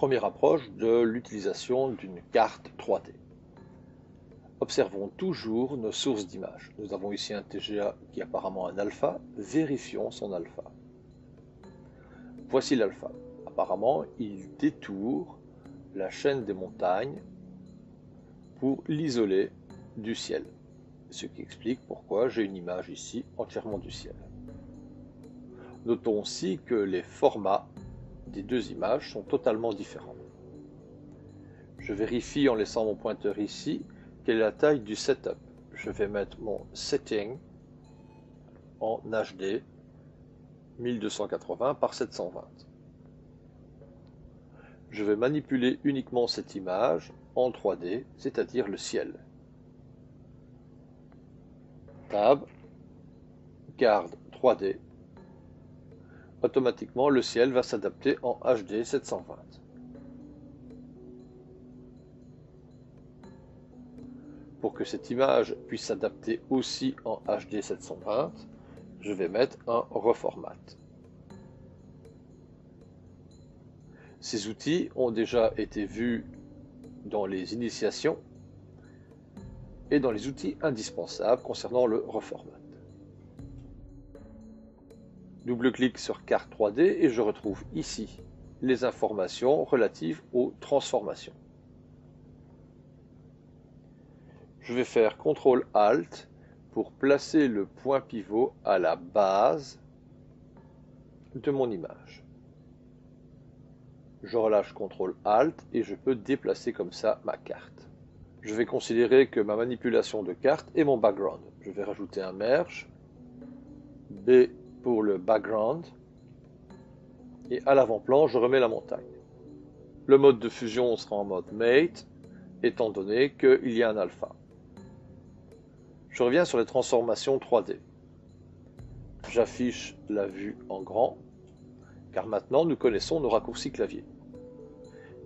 Première approche de l'utilisation d'une carte 3D. Observons toujours nos sources d'images. Nous avons ici un TGA qui est apparemment un alpha. Vérifions son alpha. Voici l'alpha. Apparemment, il détourne la chaîne des montagnes pour l'isoler du ciel. Ce qui explique pourquoi j'ai une image ici entièrement du ciel. Notons aussi que les formats des deux images sont totalement différents. Je vérifie en laissant mon pointeur ici quelle est la taille du setup. Je vais mettre mon setting en HD 1280 par 720. Je vais manipuler uniquement cette image en 3D, c'est-à-dire le ciel. Tab, garde 3D. Automatiquement, le ciel va s'adapter en HD 720. Pour que cette image puisse s'adapter aussi en HD 720, je vais mettre un reformat. Ces outils ont déjà été vus dans les initiations et dans les outils indispensables concernant le reformat. Double-clic sur carte 3D et je retrouve ici les informations relatives aux transformations. Je vais faire CTRL-ALT pour placer le point pivot à la base de mon image. Je relâche CTRL-ALT et je peux déplacer comme ça ma carte. Je vais considérer que ma manipulation de carte est mon background. Je vais rajouter un merge, B pour le background, et à l'avant-plan, je remets la montagne. Le mode de fusion sera en mode mate, étant donné qu'il y a un alpha. Je reviens sur les transformations 3D. J'affiche la vue en grand, car maintenant nous connaissons nos raccourcis clavier.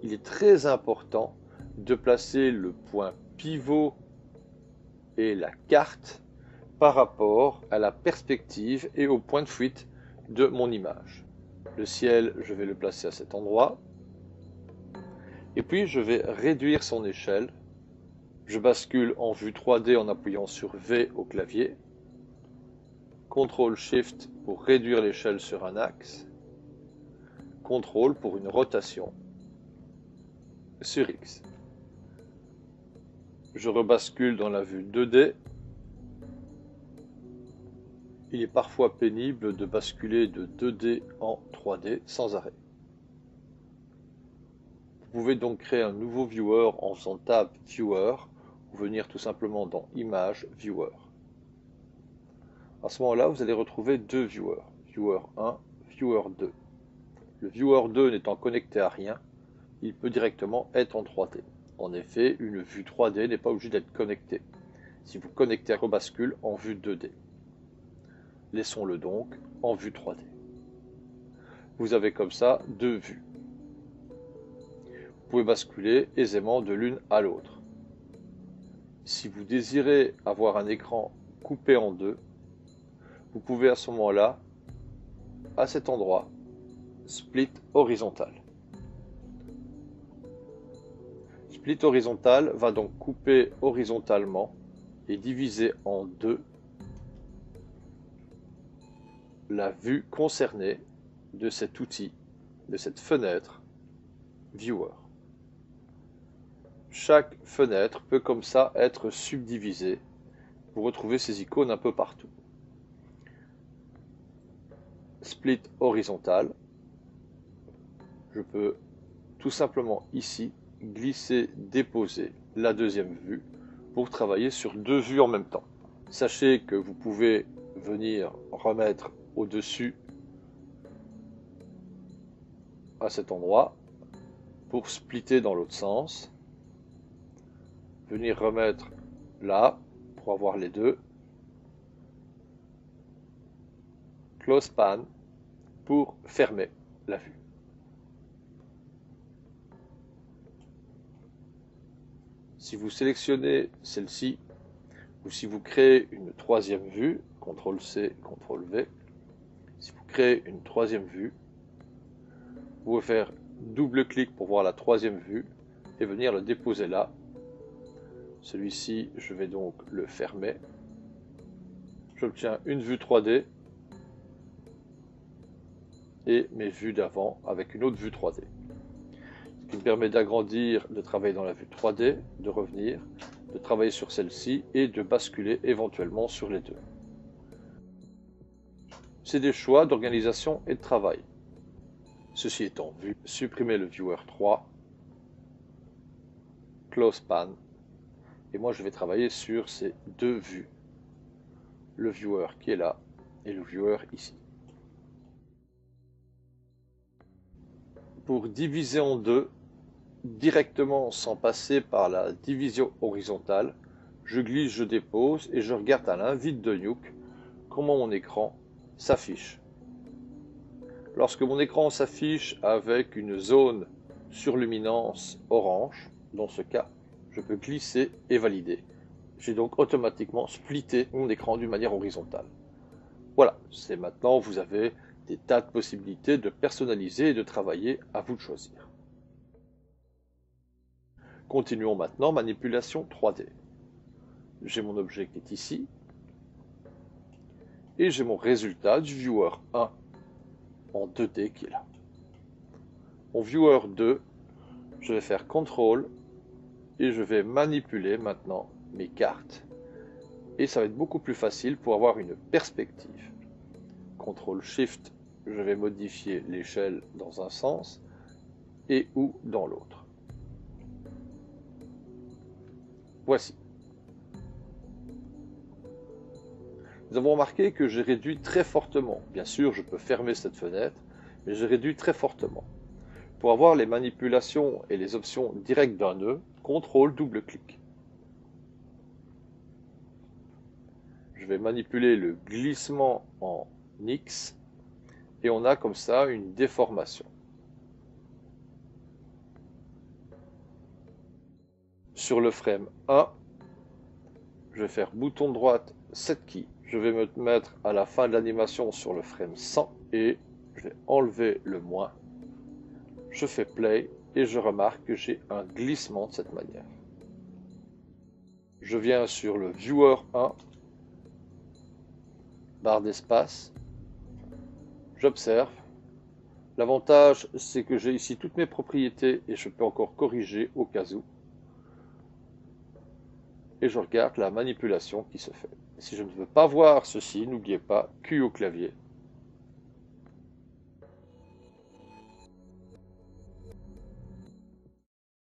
Il est très important de placer le point pivot et la carte par rapport à la perspective et au point de fuite de mon image. Le ciel, je vais le placer à cet endroit. Et puis je vais réduire son échelle. Je bascule en vue 3D en appuyant sur V au clavier. CTRL-SHIFT pour réduire l'échelle sur un axe. CTRL pour une rotation sur X. Je rebascule dans la vue 2D. Il est parfois pénible de basculer de 2D en 3D sans arrêt. Vous pouvez donc créer un nouveau viewer en faisant Tab Viewer ou venir tout simplement dans Image Viewer. À ce moment-là, vous allez retrouver deux viewers, Viewer 1, Viewer 2. Le Viewer 2 n'étant connecté à rien, il peut directement être en 3D. En effet, une vue 3D n'est pas obligée d'être connectée. Si vous connectez, rebascule en vue 2D. Laissons-le donc en vue 3D. Vous avez comme ça deux vues. Vous pouvez basculer aisément de l'une à l'autre. Si vous désirez avoir un écran coupé en deux, vous pouvez à ce moment-là, à cet endroit, split horizontal. Split horizontal va donc couper horizontalement et diviser en deux la vue concernée de cet outil, de cette fenêtre Viewer. Chaque fenêtre peut comme ça être subdivisée pour retrouver ces icônes un peu partout. Split horizontal, je peux tout simplement ici glisser, déposer la deuxième vue pour travailler sur deux vues en même temps. Sachez que vous pouvez venir remettre au-dessus à cet endroit pour splitter dans l'autre sens, venir remettre là pour avoir les deux, close pan pour fermer la vue. Si vous sélectionnez celle-ci, ou si vous créez une troisième vue, CTRL-C, CTRL-V, si vous créez une troisième vue, vous pouvez faire double-clic pour voir la troisième vue et venir le déposer là. Celui-ci, je vais donc le fermer. J'obtiens une vue 3D et mes vues d'avant avec une autre vue 3D. Ce qui me permet d'agrandir, de travailler dans la vue 3D, de revenir, de travailler sur celle-ci et de basculer éventuellement sur les deux. C'est des choix d'organisation et de travail. Ceci étant vu, supprimez le viewer 3, close pan, et moi je vais travailler sur ces deux vues. Le viewer qui est là et le viewer ici. Pour diviser en deux, directement sans passer par la division horizontale, je glisse, je dépose et je regarde à l'invite de Nuke comment mon écran s'affiche. Lorsque mon écran s'affiche avec une zone surluminance orange, dans ce cas, je peux glisser et valider. J'ai donc automatiquement splitté mon écran d'une manière horizontale. Voilà, c'est maintenant, vous avez des tas de possibilités de personnaliser et de travailler, à vous de choisir. Continuons maintenant, manipulation 3D. J'ai mon objet qui est ici, et j'ai mon résultat du viewer 1 en 2D qui est là. Mon viewer 2, je vais faire CTRL et je vais manipuler maintenant mes cartes. Et ça va être beaucoup plus facile pour avoir une perspective. CTRL-SHIFT, je vais modifier l'échelle dans un sens et ou dans l'autre. Voici. Nous avons remarqué que j'ai réduit très fortement. Bien sûr, je peux fermer cette fenêtre, mais j'ai réduit très fortement. Pour avoir les manipulations et les options directes d'un nœud, CTRL double-clic. Je vais manipuler le glissement en X et on a comme ça une déformation. Sur le frame 1, je vais faire bouton droite 7 key. Je vais me mettre à la fin de l'animation sur le frame 100 et je vais enlever le moins. Je fais play et je remarque que j'ai un glissement de cette manière. Je viens sur le viewer 1, barre d'espace, j'observe. L'avantage, c'est que j'ai ici toutes mes propriétés et je peux encore corriger au cas où. Et je regarde la manipulation qui se fait. Si je ne veux pas voir ceci, n'oubliez pas Q au clavier